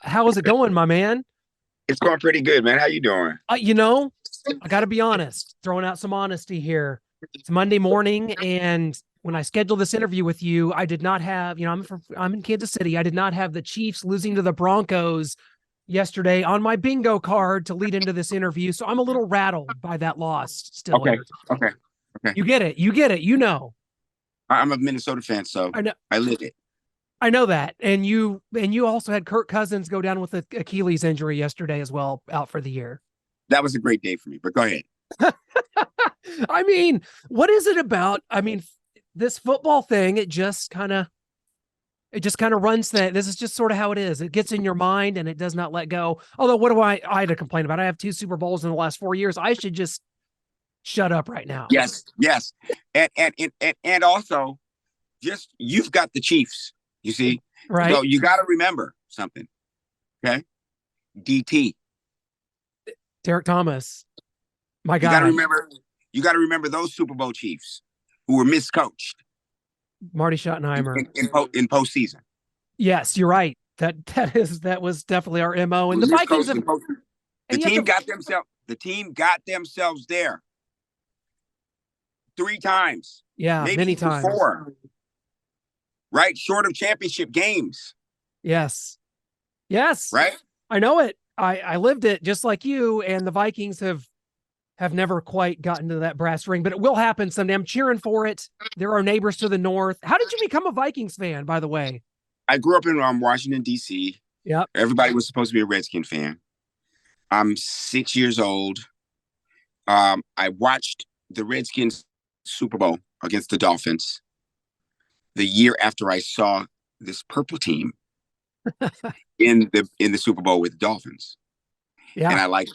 How is it going, my man? It's going pretty good, man. How you doing? You know, I got to be honest, throwing out some honesty here. It's Monday morning, and when I scheduled this interview with you, I did not have, I'm in Kansas City. I did not have the Chiefs losing to the Broncos yesterday on my bingo card to lead into this interview. So I'm a little rattled by that loss, Okay, Stiller. okay, okay. You get it. You get it. You know. I'm a Minnesota fan, so I know. I live it. I know that. And you also had Kirk Cousins go down with an Achilles injury yesterday as well, out for the year. That was a great day for me. But go ahead. I mean, what is it about? I mean, this football thing, it just kind of runs that. This is just sort of how it is. It gets in your mind and it does not let go. Although, what do I had to complain about? I have 2 Super Bowls in the last 4 years. I should just shut up right now. Yes, yes, and also, just you've got the Chiefs. You see, Right? so you got to remember something. Okay, DT. Derek Thomas, my You got to guy, remember. You got to remember those Super Bowl Chiefs who were miscoached Marty Schottenheimer. in postseason. Yes, you're right. That was definitely our MO. And the Vikings Miscoached have in post. The and you have team to got themselves. The team got themselves there 3 times, yeah, maybe many even times. four. Right, short of championship games. Yes. Yes. Right. I know it. I lived it just like you, and the Vikings have never quite gotten to that brass ring, but it will happen someday. I'm cheering for it. There are neighbors to the north. How did you become a Vikings fan, by the way? I grew up in Washington D.C. Yep. Everybody was supposed to be a Redskin fan. I'm 6 years old. I watched the Redskins Super Bowl against the Dolphins the year after I saw this purple team in the Super Bowl with the Dolphins, and Yeah. I like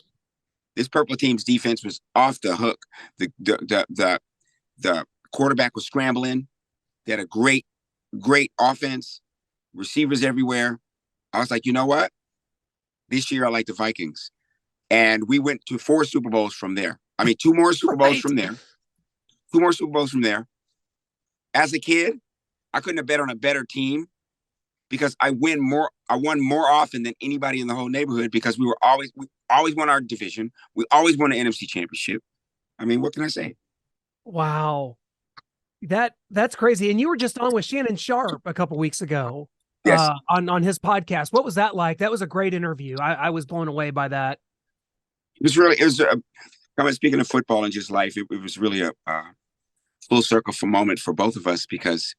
this purple team's defense was off the hook. The quarterback was scrambling. They had a great offense, receivers everywhere. I was like, you know what? This year I like the Vikings, and we went to 4 Super Bowls from there. I mean, 2 more Super Bowls Right. from there. 2 more Super Bowls from there. As a kid, I couldn't have bet on a better team because I won more often than anybody in the whole neighborhood because we always won our division. We always won the NFC championship. I mean, what can I say? Wow. That's crazy. And you were just on with Shannon Sharp a couple weeks ago, Yes, on his podcast. What was that like? That was a great interview. I was blown away by that. I mean, speaking of football and just life, it was really a full circle for moment for both of us because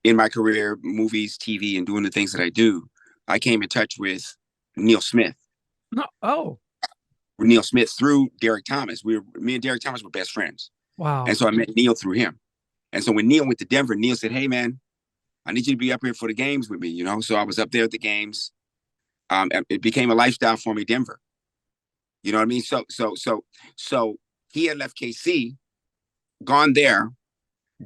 in my career, movies, TV, and doing the things that I do, I came in touch with Neil Smith. No. Oh, Neil Smith through Derek Thomas. Me and Derek Thomas were best friends. And wow. so I met Neil through him. And so when Neil went to Denver, Neil said, hey, man, I need you to be up here for the games with me. So I was up there at the games. It became a lifestyle for me, Denver. You know what I mean? So he had left KC, gone there,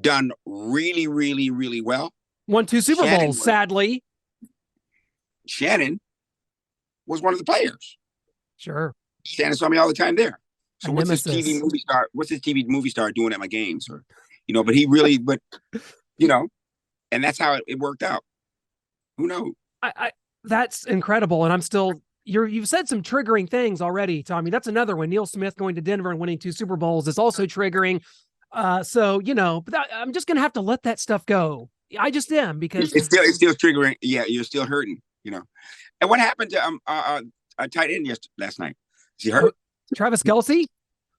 done really, really, really well. Won 2 Super Bowls, Shannon sadly. Shannon was one of the players. Sure. Shannon saw me all the time there. A So what's his TV nemesis. movie star? What's his TV movie star doing at my games? But he really, you know, and that's how it worked out. Who knows? I that's incredible. And I'm still you've said some triggering things already, Tommy. That's another one. Neil Smith going to Denver and winning 2 Super Bowls is also triggering. But I'm just gonna have to let that stuff go. I just am because It's still triggering. Yeah, you're still hurting. And what happened to tight end last night? Is he hurt? Travis Kelce.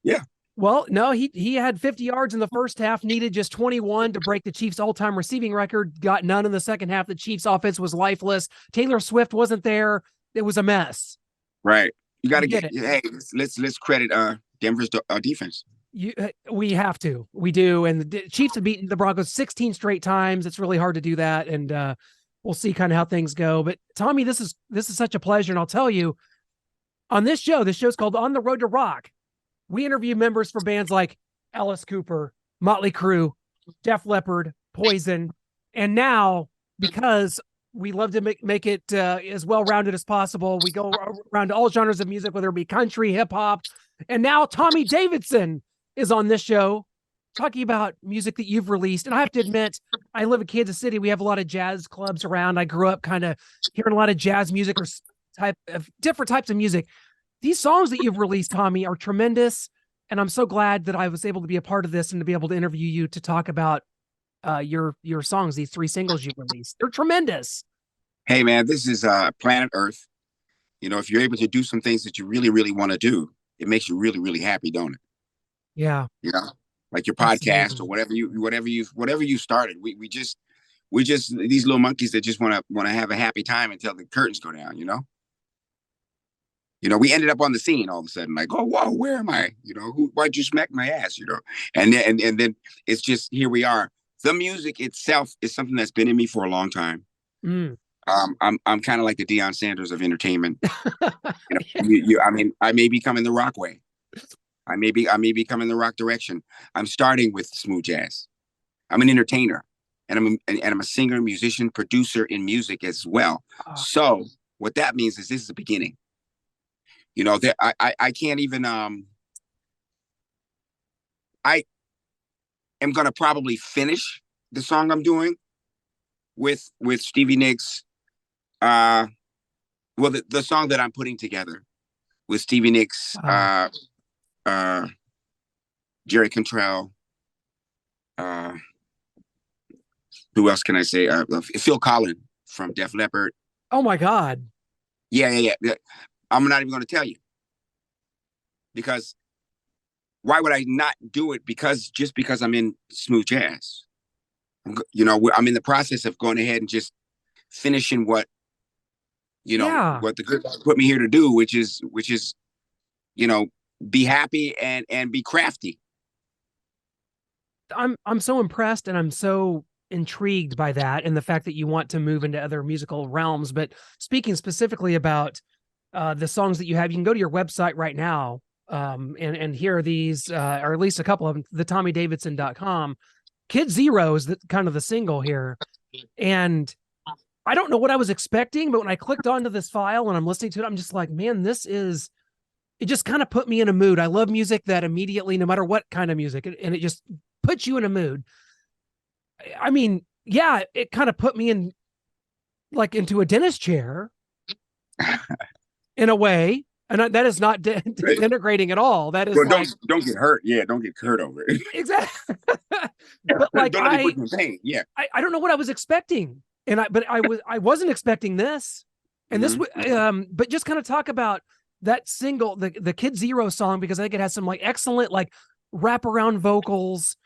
Yeah. Well, no, he had 50 yards in the first half, needed just 21 to break the Chiefs' all-time receiving record, got none in the second half. The Chiefs' offense was lifeless. Taylor Swift wasn't there. It was a mess. Right. You got to Get it. Hey, let's credit Denver's defense. We have to. We do. And the Chiefs have beaten the Broncos 16 straight times. It's really hard to do that. And we'll see kind of how things go. But Tommy, this is such a pleasure. And I'll tell you, on this show's called On the Road to Rock. We interview members for bands like Alice Cooper, Motley Crue, Def Leppard, Poison. And now, because we love to make it as well-rounded as possible, we go around to all genres of music, whether it be country, hip-hop. And now Tommy Davidson is on this show talking about music that you've released. And I have to admit, I live in Kansas City. We have a lot of jazz clubs around. I grew up kind of hearing a lot of jazz music or type of different types of music. These songs that you've released, Tommy, are tremendous. And I'm so glad that I was able to be a part of this and to be able to interview you to talk about your songs, these 3 singles you've released. They're tremendous. Hey man, this is planet Earth. You know, if you're able to do some things that you really, really want to do, it makes you really, really happy, don't it? Yeah. You know, like your podcast Absolutely. or whatever you started. We're just these little monkeys that just want to have a happy time until the curtains go down, you know? You know, we ended up on the scene all of a sudden, like, oh, whoa, where am I? You know, why'd you smack my ass? You know, and then it's just here we are. The music itself is something that's been in me for a long time. Mm. I'm kind of like the Deion Sanders of entertainment. You know, I mean, I may be coming the rock way. I may be coming the rock direction. I'm starting with smooth jazz. I'm an entertainer, and I'm a singer, musician, producer in music as well. So what that means is this is the beginning. You know, that I can't even I am gonna probably finish the song I'm doing with Stevie Nicks. Well, the song that I'm putting together with Stevie Nicks, Jerry Cantrell, who else can I say? Phil Collins from Def Leppard. Oh my God. Yeah. I'm not even going to tell you because why would I not do it? Just because I'm in smooth jazz, you know, I'm in the process of going ahead and just finishing what, you know, Yeah. what the good God put me here to do, which is, you know, be happy and be crafty. I'm so impressed and I'm so intrigued by that and the fact that you want to move into other musical realms. But speaking specifically about the songs that you have, you can go to your website right now and hear these, or at least a couple of them, the TommyDavidson.com. Kid Zero is kind of the single here. And I don't know what I was expecting, but when I clicked onto this file and I'm listening to it, I'm just like, man, it just kind of put me in a mood. I love music that immediately, no matter what kind of music, and it just puts you in a mood. I mean, yeah, it kind of put me in like into a dentist chair in a way. And that is not denigrating at all. That is Well, like, don't get hurt. Yeah, don't get hurt over it. exactly. But like, Don't let me put you in pain. Yeah. I don't know what I was expecting. But I wasn't expecting this. And but just kind of talk about that single, the Kid Zero song, because I think it has some like excellent, like wraparound vocals.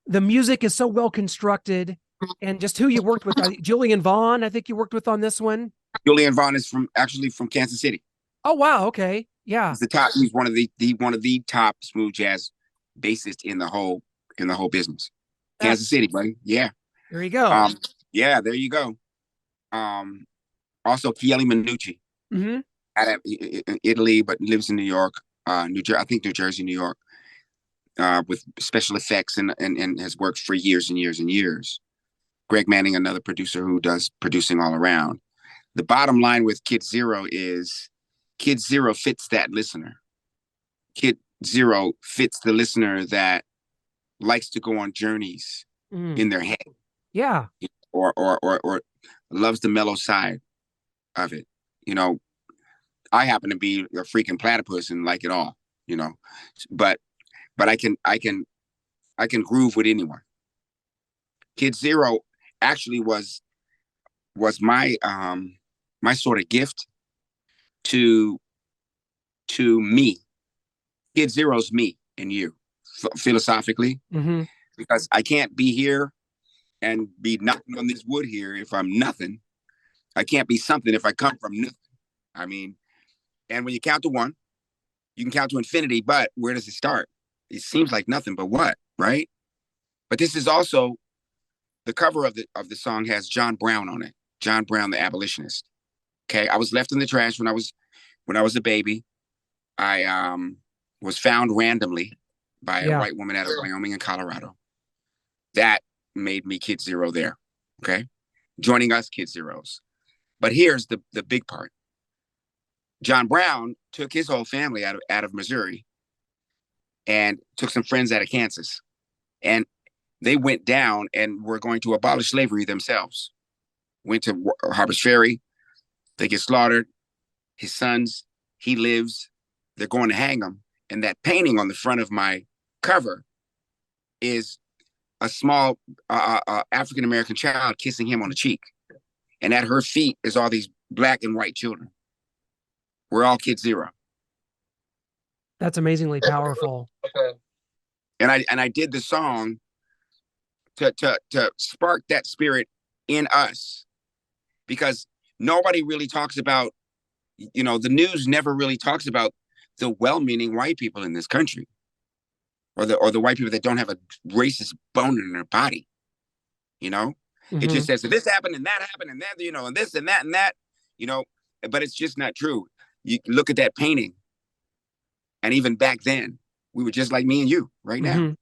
The music is so well constructed, and just who you worked with. Julian Vaughn, I think you worked with on this one. Julian Vaughn is actually from Kansas City. Oh wow, okay, yeah. He's one of the top smooth jazz bassists in the whole business. Kansas City, buddy. Yeah. There you go. Yeah, there you go. Also Chieli Minucci, out of Italy, but lives in New York, New Jersey, New York, with special effects and has worked for years and years and years. Greg Manning, another producer who does producing all around. The bottom line with Kid Zero is Kid Zero fits that listener. Kid Zero fits the listener that likes to go on journeys in their head. Yeah. Or loves the mellow side of it. You know, I happen to be a freaking platypus and like it all, you know. But I can groove with anyone. Kid Zero actually was my my sort of gift to me. Kid Zero's me and you, philosophically, because I can't be here and be knocking on this wood here if I'm nothing. I can't be something if I come from nothing. I mean, and when you count to one, you can count to infinity, but where does it start? It seems like nothing but what, right? But this is also the cover of the song has John Brown on it. John Brown, the abolitionist. Okay, I was left in the trash when I was a baby. I was found randomly by a white woman out of Wyoming and Colorado. That made me Kid Zero there. Okay, joining us Kid Zeros. But here's the big part. John Brown took his whole family out of Missouri and took some friends out of Kansas And they went down and were going to abolish slavery themselves. Went to Harper's Ferry. They get slaughtered. His sons, he lives. They're going to hang him. And that painting on the front of my cover is a small African-American child kissing him on the cheek. And at her feet is all these black and white children. We're all Kid Zero. That's amazingly powerful. And I did the song to spark that spirit in us, because nobody really talks about, the news never really talks about the well-meaning white people in this country, or the white people that don't have a racist bone in their body. It just says this happened and that happened and that, and this and that, but it's just not true. You look at that painting, and even back then, we were just like me and you right now.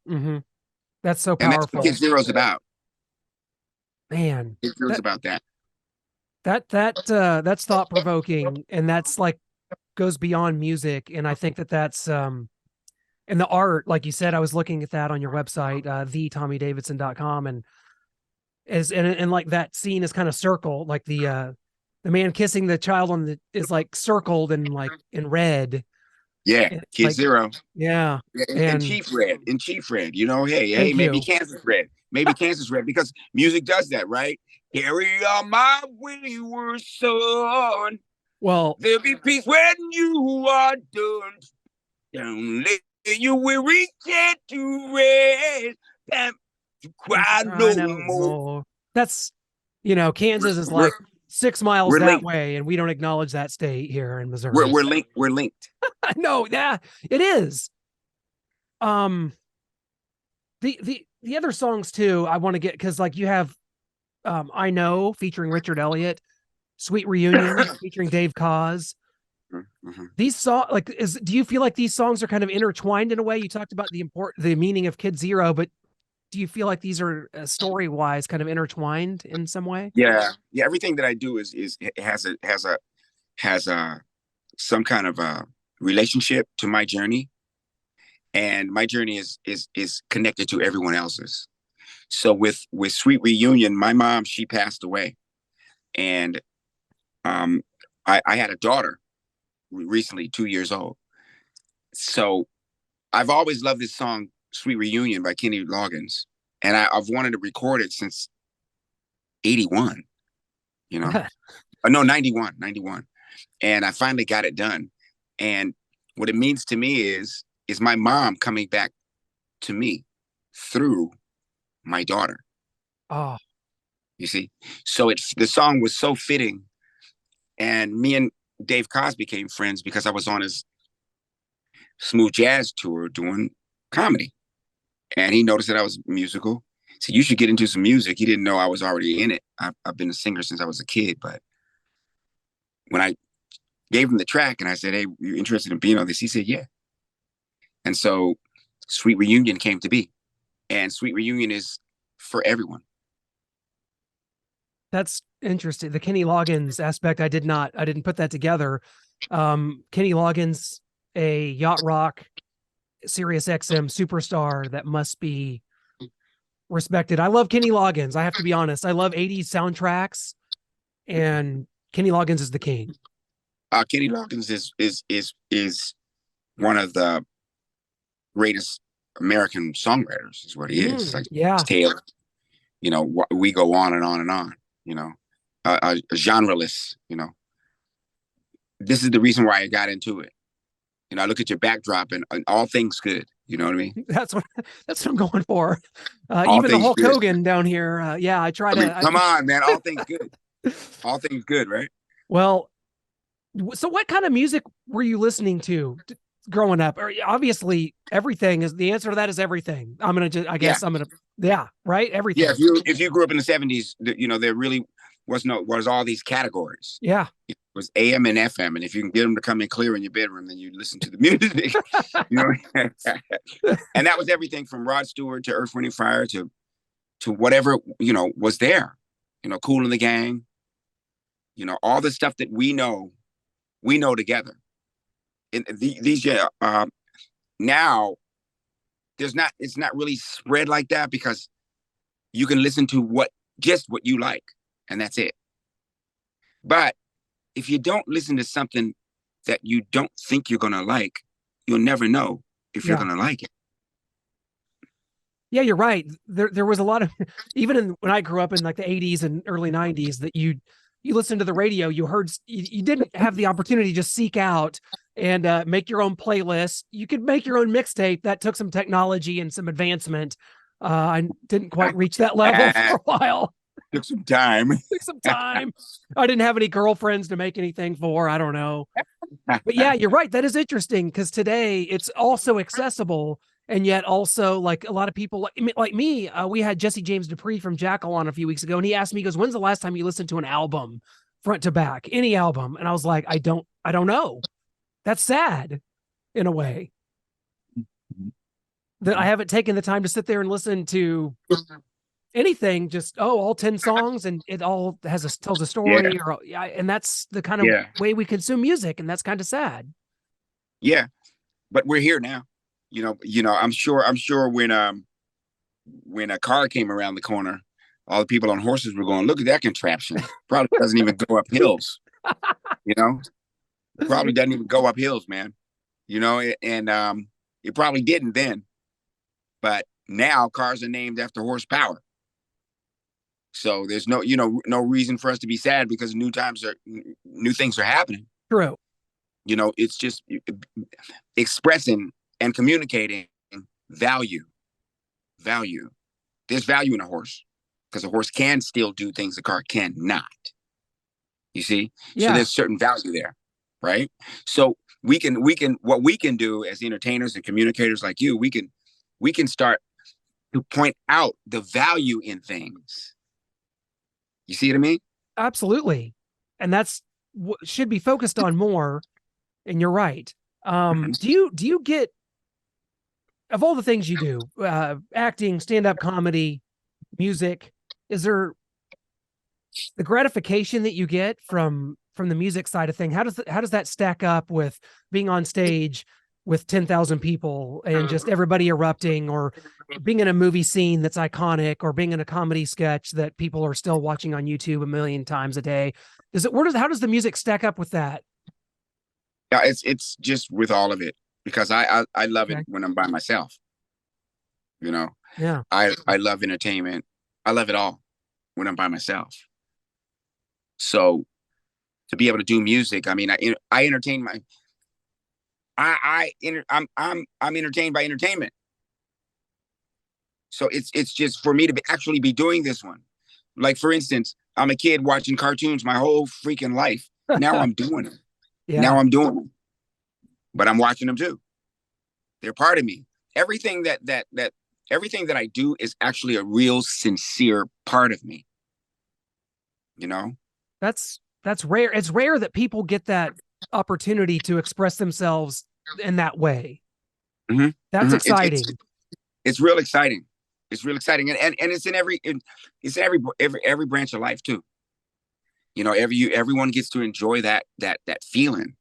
That's so powerful. And that's what Kid Zero's about. Man, Kid Zero's about that. That's thought-provoking, and that's like goes beyond music. And I think that's and the art, like you said, I was looking at that on your website, thetommydavidson.com, and like that scene is kind of circled, like the man kissing the child is like circled and like in red. Yeah, Kid like, Zero. Yeah. And Chief Red. Hey, maybe Kansas Red. Maybe Kansas Red, because music does that, right? Carry on my wayward son. Well, there'll be peace when you are done. Don't let you weary get to rest. Time to cry no more. That's, Kansas is like 6 miles that way, and we don't acknowledge that state here in Missouri. We're linked. No, yeah, it is. The other songs too, I want to get, because like you have I Know featuring Richard Elliott, Sweet Reunion featuring Dave Koz. These songs, do you feel like these songs are kind of intertwined in a way? You talked about the meaning of Kid Zero, but do you feel like these are story-wise kind of intertwined in some way? Yeah. Everything that I do has some kind of a relationship to my journey, and my journey is connected to everyone else's. So with Sweet Reunion, my mom, she passed away, and I had a daughter recently, 2 years old. So I've always loved this song, Sweet Reunion by Kenny Loggins, and I've wanted to record it since 81. No, 91, and I finally got it done. And what it means to me is my mom coming back to me through my daughter. Oh, you see, so the song was so fitting, and me and Dave Koz became friends because I was on his smooth jazz tour doing comedy, and he noticed that I was musical. So you should get into some music. He didn't know I was already in it. I've been a singer since I was a kid, but when I gave him the track and I said, "Hey, you interested in being on this?" He said, "Yeah." And so Sweet Reunion came to be, and Sweet Reunion is for everyone. That's interesting. The Kenny Loggins aspect, I didn't put that together. Kenny Loggins, a yacht rock, Sirius XM superstar that must be respected. I love Kenny Loggins. I have to be honest. I love 80s soundtracks, and Kenny Loggins is the king. Kenny Loggins is one of the greatest American songwriters, is what he is. Taylor, we go on and on and on. Genreless. This is the reason why I got into it. I look at your backdrop and all things good. You know what I mean? That's what I'm going for. Even the Hulk Hogan down here. I try to. Come on, man. All things good. All things good, right? Well, so what kind of music were you listening to growing up? Obviously, everything is the answer to that is everything. Right? Everything. Yeah, if you grew up in the 70s, there really was all these categories. Yeah. It was AM and FM, and if you can get them to come in clear in your bedroom, then you listen to the music. And that was everything from Rod Stewart to Earth, Wind & Fire to whatever was there. Kool and the Gang. All the stuff that we know together. And these now it's not really spread like that because you can listen to just what you like, and that's it. But if you don't listen to something that you don't think you're going to like, you'll never know if you're Yeah. going to like it. Yeah, you're right. There was a lot of even when I grew up in like the 80s and early 90s that you listened to the radio, you didn't have the opportunity to just seek out and make your own playlist. You could make your own mixtape. That took some technology and some advancement. I didn't quite reach that level for a while. Took some time. Took some time. I didn't have any girlfriends to make anything for. I don't know. But yeah, you're right. That is interesting because today it's also accessible. And yet also like a lot of people like me, we had Jesse James Dupree from Jackal on a few weeks ago. And he asked me, he goes, when's the last time you listened to an album front to back, any album? And I was like, I don't know. That's sad in a way that I haven't taken the time to sit there and listen to anything, just, all 10 songs and it all tells a story. Yeah. Or yeah, and that's the kind of way we consume music. And that's kind of sad. Yeah. But we're here now. I'm sure when a car came around the corner, all the people on horses were going, look at that contraption. Probably doesn't even go up hills. Probably doesn't even go up hills, man. And it probably didn't then. But now cars are named after horsepower. So there's no reason for us to be sad because new things are happening. True. It's just expressing and communicating value. There's value in a horse because a horse can still do things a car cannot. You see? Yeah. So there's certain value there, right? So what we can do as entertainers and communicators like you, we can start to point out the value in things. You see what I mean? Absolutely. And that's what should be focused on more. And you're right. Do you get, of all the things you do, acting, stand-up comedy, music, is there the gratification that you get from the music side of thing? How does that stack up with being on stage with 10,000 people and just everybody erupting, or being in a movie scene that's iconic, or being in a comedy sketch that people are still watching on YouTube a million times a day? How does the music stack up with that? Yeah, it's just with all of it because I love it when I'm by myself. Yeah. I love entertainment. I love it all when I'm by myself. So to be able to do music, I mean, I entertain I'm entertained by entertainment. So it's just for me to actually be doing this one. Like, for instance, I'm a kid watching cartoons my whole freaking life. Now I'm doing it. Yeah. Now I'm doing them, but I'm watching them too. They're part of me. Everything that I do is actually a real sincere part of me. That's rare. It's rare that people get that opportunity to express themselves in that way. Mm-hmm. That's exciting. It's real exciting. It's real exciting. And it's in every branch of life too. Everyone gets to enjoy that feeling,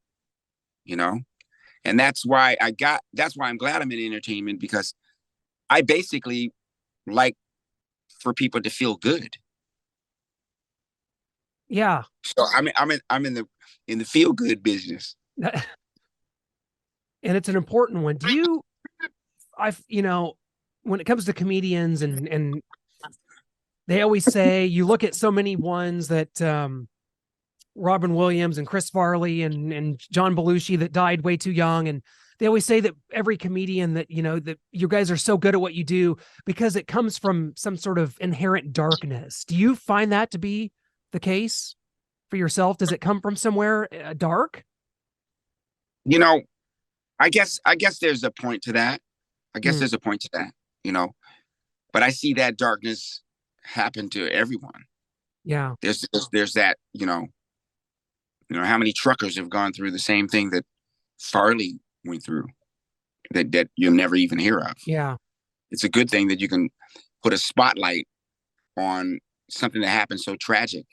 and that's why I'm glad I'm in entertainment, because I basically like for people to feel good. Yeah. So I'm in the feel good business. And it's an important one. When it comes to comedians and they always say, you look at so many ones that Robin Williams and Chris Farley and John Belushi that died way too young. And they always say that every comedian that you guys are so good at what you do because it comes from some sort of inherent darkness. Do you find that to be the case for yourself? Does it come from somewhere dark? I guess there's a point to that. There's a point to that, but I see that darkness happen to everyone. Yeah. There's that, how many truckers have gone through the same thing that Farley went through that you'll never even hear of. Yeah. It's a good thing that you can put a spotlight on something that happened so tragic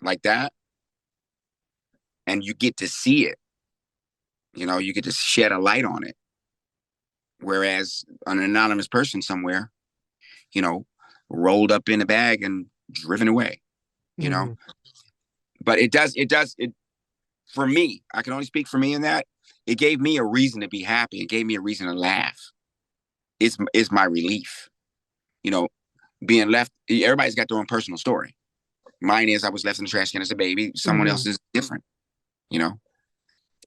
like that, and you get to see it. You get to shed a light on it. whereas an anonymous person somewhere, you know, rolled up in a bag and driven away, you know. Mhm. But it for me. I can only speak for me in that it gave me a reason to be happy. It gave me a reason to laugh. It's my relief, you know. Being left, everybody's got their own personal story. Mine is I was left in the trash can as a baby. Someone else Mhm. is different, you know.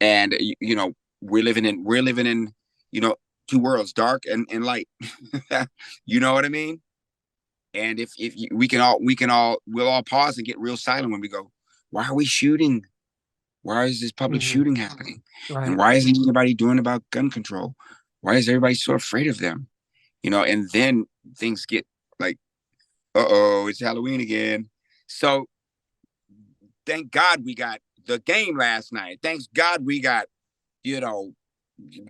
And you know, we're living in, you know, two worlds, dark and light. You know what I mean? And we'll all pause and get real silent when we go, why are we shooting? Why is this public Mhm. shooting happening? And Right. why isn't anybody doing about gun control? Why is everybody so afraid of them? You know, and then things get like, uh-oh, it's Halloween again. So thank God we got the game last night. Thanks God we got, you know,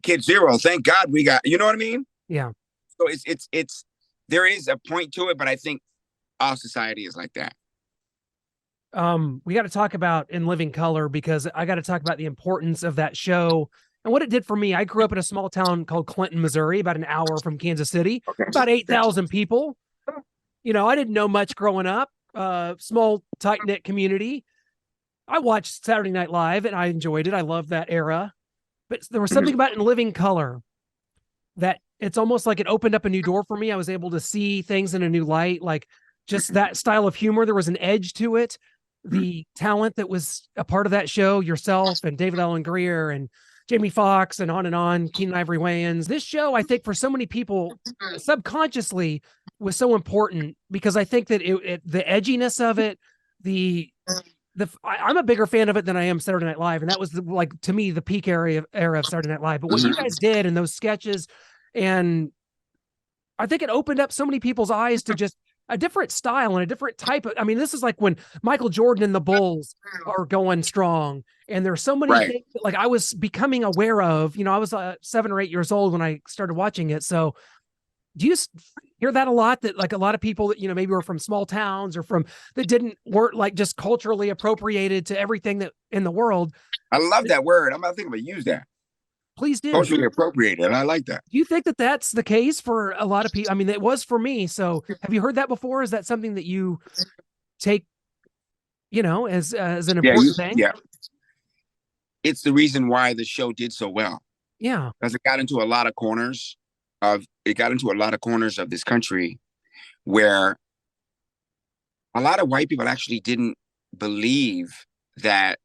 Kid Zero. Thank God we got, you know what I mean? Yeah. So it's there is a point to it, but I think our society is like that. We got to talk about In Living Color because I got to talk about the importance of that show and what it did for me. I grew up in a small town called Clinton, Missouri, about an hour from Kansas City, Okay. about 8,000 people. You know, I didn't know much growing up, small, tight knit community. I watched Saturday Night Live and I enjoyed it. I loved that era. But there was something Mhm. about In Living Color that it's almost like it opened up a new door for me. I was able to see things in a new light, like just that style of humor. There was an edge to it. The talent that was a part of that show, yourself and David Allen Greer and Jamie Foxx and on, Keenan Ivory Wayans. This show, I think, for so many people, subconsciously was so important because I think that the edginess of it, the I'm a bigger fan of it than I am Saturday Night Live, and that was like to me the peak era of Saturday Night Live. But what you guys did in those sketches, and I think it opened up so many people's eyes to just a different style and a different type of. I mean, this is like when Michael Jordan and the Bulls are going strong, and there's so many Right. things that, like I was becoming aware of. You know, I was 7 or 8 years old when I started watching it, so do you hear that a lot, that like a lot of people that, you know, maybe were from small towns or from that didn't weren't like just culturally appropriated to everything that in the world? I love that word. I'm not thinking about use that. Please do. Culturally appropriated. I like that. Do you think that that's the case for a lot of people? I mean, it was for me. So have you heard that before? Is that something that you take, you know, as an important thing? Yeah. It's the reason why the show did so well. Yeah. Because it got into a lot of corners of this country where a lot of white people actually didn't believe that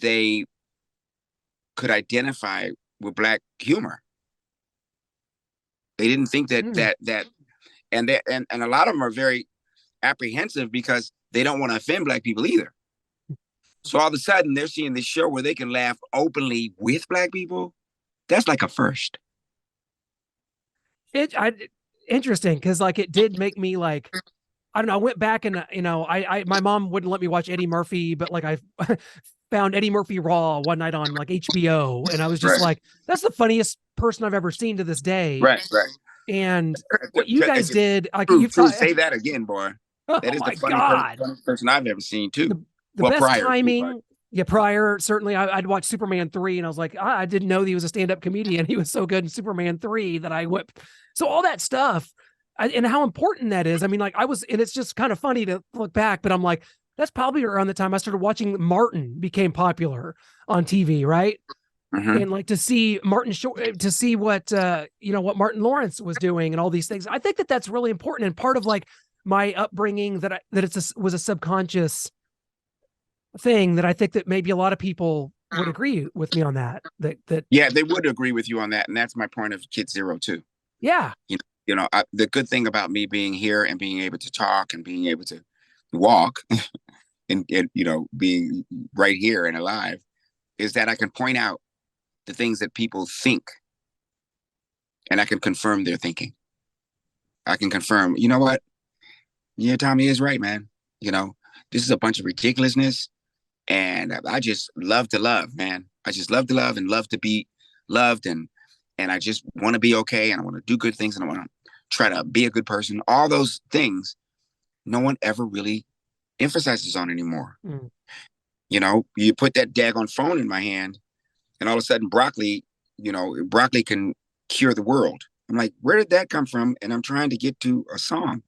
they could identify with black humor. They didn't think that Mm. and a lot of them are very apprehensive because they don't want to offend black people either. So all of a sudden they're seeing this show where they can laugh openly with black people. That's like a first. I interesting because like it did make me like I don't know. I went back and you know, my mom wouldn't let me watch Eddie Murphy, but like I found Eddie Murphy Raw one night on like HBO, and I was just Right. like, that's the funniest person I've ever seen to this day. Right. Right. And what you guys did, like you've True. taught, Say that again, boy. oh That is the my god, funniest person I've ever seen too. the Well, best prior to, but timing. Yeah, prior certainly, I'd watch Superman 3, and I was like, I didn't know he was a stand-up comedian. He was so good in Superman 3 that I whipped. So all that stuff, and how important that is. I mean, like I was, and it's just kind of funny to look back, but I'm like, that's probably around the time I started watching Martin became popular on TV, right? Mhm. And like to see Martin Short, to see what you know, what Martin Lawrence was doing and all these things. I think that that's really important and part of like my upbringing, that was a subconscious thing that I think that maybe a lot of people would agree with me on that. That Yeah, they would agree with you on that, and that's my point of Kid Zero too. yeah. The good thing about me being here and being able to talk and being able to walk and you know, being right here and alive is that I can point out the things that people think, and I can confirm their thinking. I can confirm, you know what? Yeah, Tommy is right, man. You know, this is a bunch of ridiculousness, and I just love to love, man. I just love to love and love to be loved, and I just want to be okay, and I want to do good things, and I want to try to be a good person. All those things, no one ever really emphasizes on anymore. Mm. You know, you put that daggone phone in my hand, and all of a sudden, broccoli can cure the world. I'm like, where did that come from? And I'm trying to get to a song,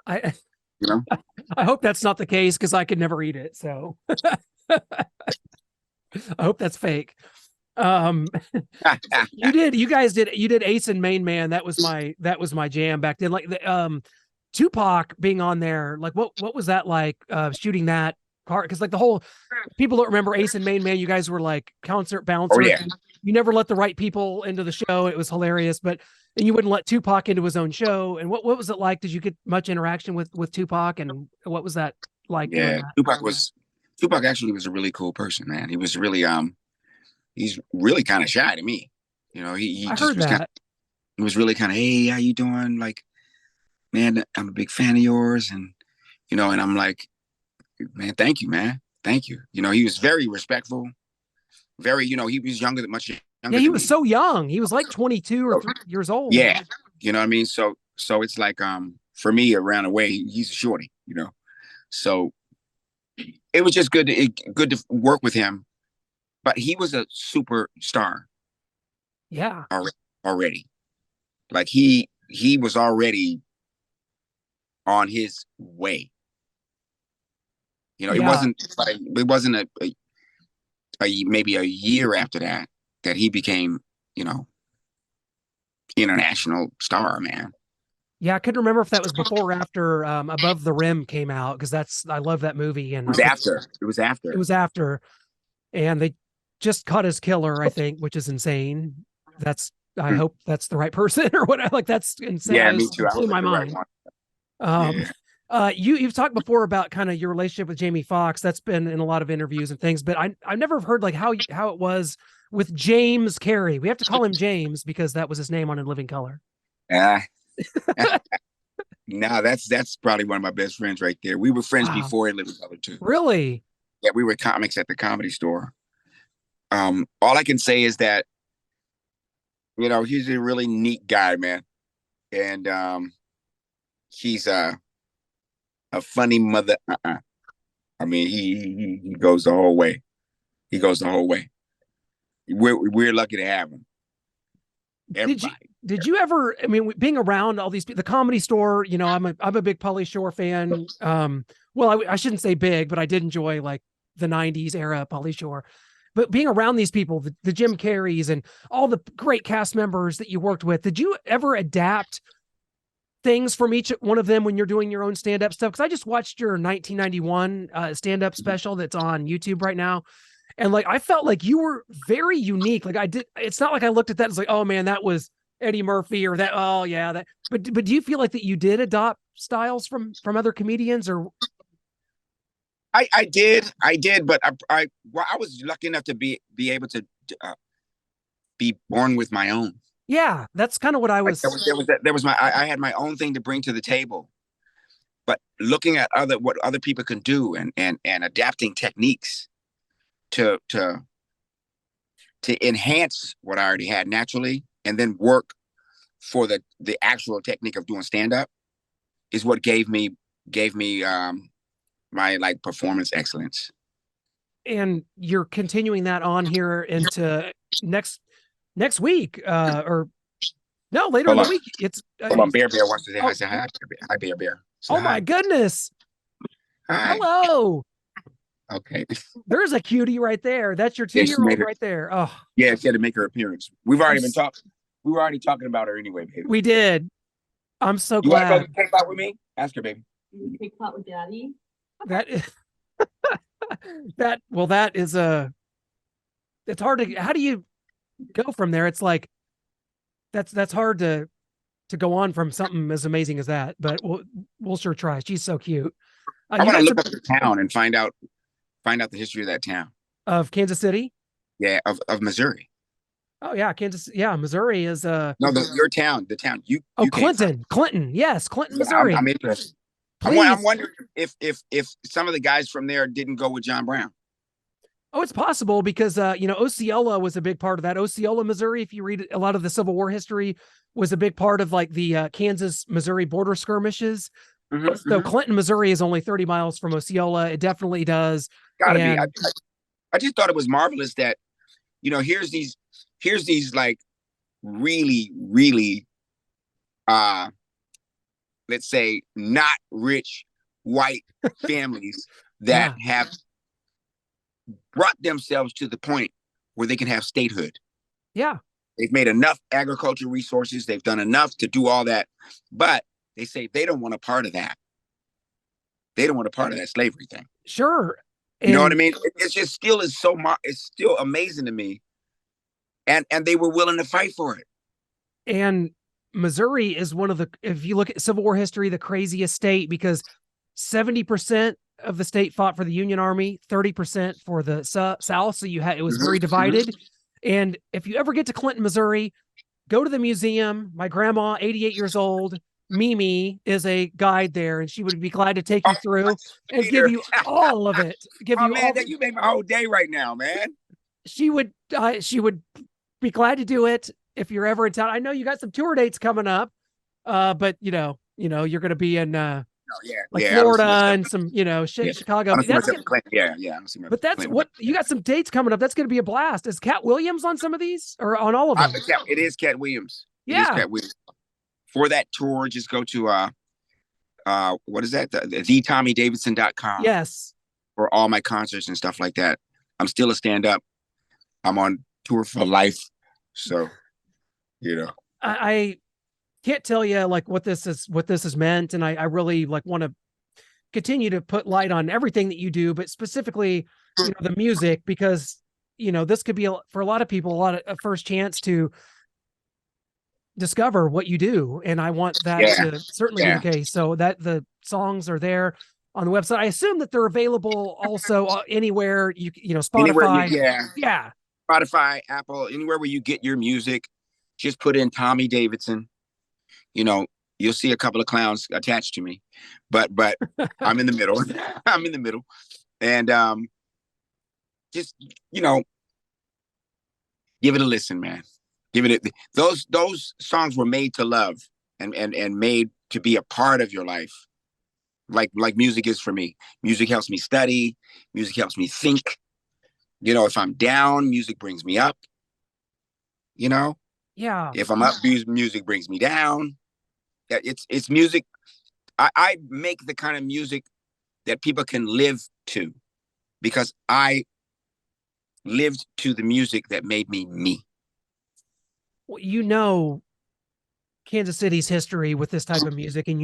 I you know? I hope that's not the case because I could never eat it. So I hope that's fake. Um, you did Ace and Main Man. That was my jam back then. Like Tupac being on there. Like what was that like? Shooting that part because like the whole people don't remember Ace and Main Man. You guys were like concert Oh bouncers. yeah. You never let the right people into the show. It was hilarious, but and you wouldn't let Tupac into his own show. And what was it like? Did you get much interaction with Tupac? And what was that like doing Yeah. that? Tupac actually was a really cool person, man. He was really he's really kind of shy to me. You know, he I just heard was kind that. of he was really kind of, hey, how you doing? Like, man, I'm a big fan of yours. And, you know, and I'm like, man, thank you, man. Thank you. You know, he was very respectful, very, you know, he was much Yeah, younger he than was me. so young. He was like 22 or So, 3 years old. yeah. You know what I mean? So it's like, for me around the way, he's a shorty, you know? So it was just good to work with him, but he was a superstar Yeah. already. Like he was already on his way. You know, Yeah. it wasn't maybe a year after that that he became, you know, international star, man. Yeah. I couldn't remember if that was before or after Above the Rim came out because I love that movie. It And was I could, after. It was it after. was after. And they just cut his killer, I think, which is insane. I Hmm. hope that's the right person or what. Like, that's insane. Yeah, I me just too. I blew hope it's my the right mind. one. Um, Yeah. you've talked before about kind of your relationship with Jamie Foxx. That's been in a lot of interviews and things, but I've never heard like how it was with James Carey. We have to call him James because that was his name on In Living Color. Uh, no, that's probably one of my best friends right there. We were friends Wow, before in Living Color too. really? Yeah, we were comics at the Comedy Store. All I can say is that, you know, he's a really neat guy, man. And he's a funny mother. I mean, he goes the whole way. He goes the whole way. We're lucky to have him. Did you Everybody. did you ever? I mean, being around all these the Comedy Store, you know, I'm a big Pauly Shore fan. Well, I shouldn't say big, but I did enjoy like the '90s era Pauly Shore. But being around these people, the Jim Carreys and all the great cast members that you worked with, did you ever adapt things from each one of them when you're doing your own stand-up stuff? Because I just watched your 1991 stand-up special that's on YouTube right now, and like I felt like you were very unique. Like I did, it's not like I looked at that and was like, oh man, that was Eddie Murphy or that. Oh yeah, that. But do you feel like that you did adopt styles from other comedians or? I did, but well, I was lucky enough to be able to uh, be born with my own. Yeah, that's kind of what I Like was. there was I had my own thing to bring to the table. But looking at what other people can do and adapting techniques to enhance what I already had naturally, and then work for the actual technique of doing stand up is what gave me my like performance excellence. And you're continuing that on here into next next week, or no, later in Hold the on, week. It's hold on. Bear wants to say hi. oh, Say hi, hi, Bear. Say oh my hi. goodness. Hi. Hello. Okay. There's a cutie right there. That's your Yeah, 2-year-old right there. Oh, yeah, she had to make her appearance. I'm We were already talking about her anyway, baby. we did. I'm so You want to go glad to the cake out with me? Ask her, baby. Cake pot with daddy. that that is a it's hard to how do you go from there? It's like that's hard to go on from something as amazing as that, but we'll sure try. She's so cute. I You want to got look some up the town and find out the history of that town. of Kansas City. Yeah, of Missouri. Oh yeah, Kansas. Yeah, Missouri is No, your town, the town oh you came from. Clinton. Yes, Clinton, Yeah, Missouri. I'm interested. I'm Please. wondering if some of the guys from there didn't go with John Brown. Oh, it's possible because you know, Osceola was a big part of that. Osceola, Missouri, if you read a lot of the Civil War history, was a big part of like the Kansas Missouri border skirmishes. So Clinton, Missouri is only 30 miles from Osceola. It definitely does. Gotta be. And I just thought it was marvelous that, you know, here's these like really, really, uh, let's say, not rich white families that Yeah. have brought themselves to the point where they can have statehood. Yeah. They've made enough agricultural resources. They've done enough to do all that. But they say they don't want a part of that. They don't want a part of that slavery thing. Sure. You know what I And mean? It's just still is it's still amazing to me. And they were willing to fight for it. and Missouri is one of the, if you look at Civil War history, the craziest state, because 70% of the state fought for the Union Army, 30% for the South. So it was very divided. And if you ever get to Clinton, Missouri, go to the museum. My grandma, 88 years old, Mimi, is a guide there, and she would be glad to take you through and give Peter. you all of it. Give Oh you man, all. that you make my whole day right now, man. She would be glad to do it if you're ever in town. I know you got some tour dates coming up, but you're going to be in Oh, yeah, like yeah. I don't Florida see myself. and some Yeah, Chicago. I I don't mean, see myself in Clinton. Yeah, yeah. I don't see myself but in that's Clinton. what you got some dates coming up. That's going to be a blast. Is Cat Williams on some of these or on all of them? It is Cat Williams. It is Yeah. Cat Williams. For that tour, just go to what is that? thetommydavidson.com Yes. for all my concerts and stuff like that. I'm still a stand-up. I'm on tour for life. So, I can't tell you like what this has meant. And I really like want to continue to put light on everything that you do, but specifically, the music, because, this could be for a lot of people, a first chance to discover what you do. And I want that yeah, to certainly be the yeah. case. So that the songs are there on the website. I assume that they're available also anywhere Anywhere Spotify. yeah. Yeah. Spotify, Apple, anywhere where you get your music, just put in Tommy Davidson. You'll see a couple of clowns attached to me, but I'm in the middle. I'm in the middle, and just give it a listen, man. Give it those songs were made to love and made to be a part of your life, like music is for me. Music helps me study. Music helps me think. If I'm down, music brings me up. Yeah. If I'm up, music brings me down. It's music. I make the kind of music that people can live to, because I lived to the music that made me me. Well, Kansas City's history with this type of music, and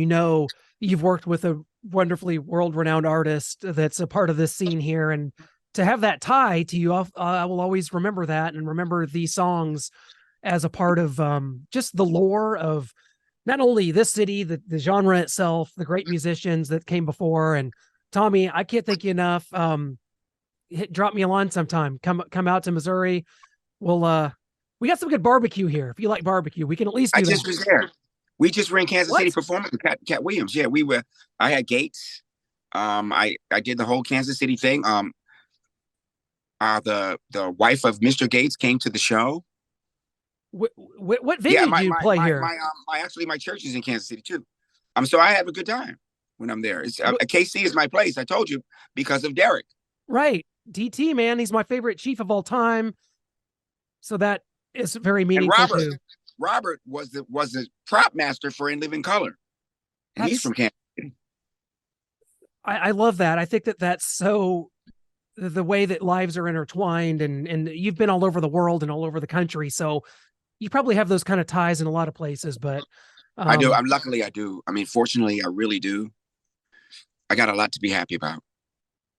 you've worked with a wonderfully world-renowned artist that's a part of this scene here, and to have that tie to you, I will always remember that and remember these songs as a part of just the lore of not only this city, the genre itself, the great musicians that came before. And Tommy, I can't thank you enough. Drop me a line sometime. Come out to Missouri. We got some good barbecue here. If you like barbecue, we can at least do I that. just was there. We just were in Kansas City What? performing with Cat Williams. Yeah, we were. I had Gates. I did the whole Kansas City thing. The wife of Mr. Gates came to the show. What venue do you play here? My church is in Kansas City too. So I have a good time when I'm there. It's KC is my place. I told you, because of Derek. Right, DT, man, he's my favorite chief of all time. So that is very meaningful too. Robert was the prop master for LIiving Color, and he's from Kansas City. I love that. I think that's so the way that lives are intertwined, and you've been all over the world and all over the country, so you probably have those kind of ties in a lot of places. But I do. Luckily I do. I mean, fortunately, I really do. I got a lot to be happy about.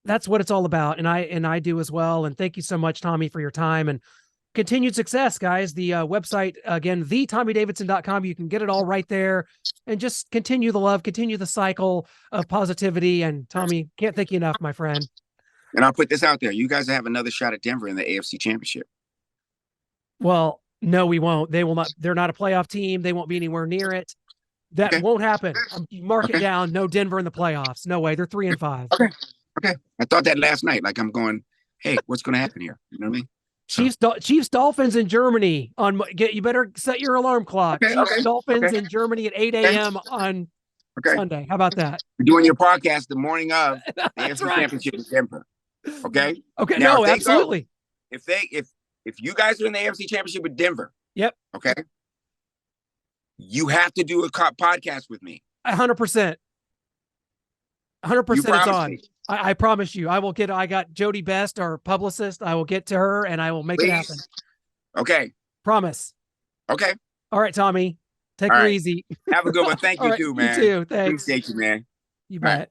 That's what it's all about, and I do as well. And thank you so much, Tommy, for your time and continued success, guys. The website, again, thetommydavidson.com. You can get it all right there, and just continue the love, continue the cycle of positivity. And Tommy, can't thank you enough, my friend. And I'll put this out there. You guys have another shot at Denver in the AFC Championship. Well, no, we won't. They will not. They're not a playoff team. They won't be anywhere near it. That won't happen. Mark it down. No Denver in the playoffs. No way. They're 3-5. Okay. I thought that last night. Like, I'm going, hey, what's going to happen here? You know what I mean? Chiefs Dolphins in Germany you better set your alarm clock. Chiefs Dolphins in Germany at 8 a.m. on Sunday. How about that? You're doing your podcast the morning of the AFC right. Championship in Denver. Okay. Okay. Now, no, absolutely. If you guys are in the AFC Championship with Denver, Yep. Okay. You have to do a podcast with me. 100%. You 100% it's promise on. me. I promise you. I got Jody Best, our publicist. I will get to her and I will make it happen. Please. Okay. Promise. Okay. All right, Tommy. Take All her right. easy. Have a good one. Thank All you right. too, You man. too. Thanks. Appreciate you, man. You All right. bet.